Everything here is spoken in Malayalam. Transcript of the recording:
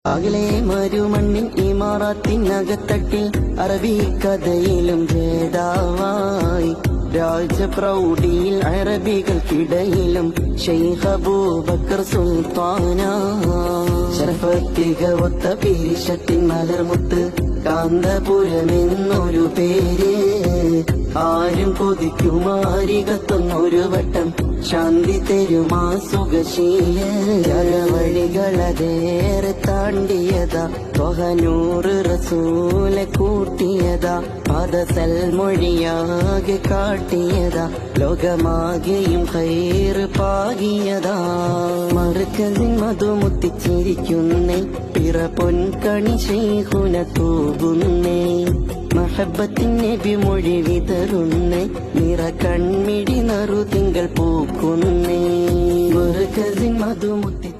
അകലെ മരുമണ്ണിൻ ഇമാറാത്തിനകത്തട്ടിൽ അറബിക്കഥയിലും ഭേദാവായി രാജപ്രൗഢിയിൽ അറബികൾക്കിടയിലും ശൈഖ് അബൂബക്കർ സുൽത്താന ശരഫത്തികവൊത്ത പീരിഷത്തിൻ മലർമുത്ത് കാന്തപുരമെന്നൊരു പേര് ആരും കൊതിക്കുമാരികത്തൊന്നൊരു വട്ടം ശാന്തി തരുമാ സുഖശീല ജലവഴികളതേറെ താണ്ടിയതാ തൊഹനൂറ് റസൂലെ കൂട്ടിയതാ പദസൽ മൊഴിയാകെ കാട്ടിയതാ ലോകമാകെയും ഖൈറ് പാകിയതാ മറുക്കതിൻ മധുമുത്തിച്ചിരിക്കുന്നേ പിറ പൊൻകണി ശൈഖുന തൂകുന്നേ മഹബത്തിൻ നബി മൊഴി വിതറുന്നേ നിറ കൺമിഴി നറു തിങ്കൾ പൂക്കുന്നേ മറുക്കതിൻ മധുമുത്തി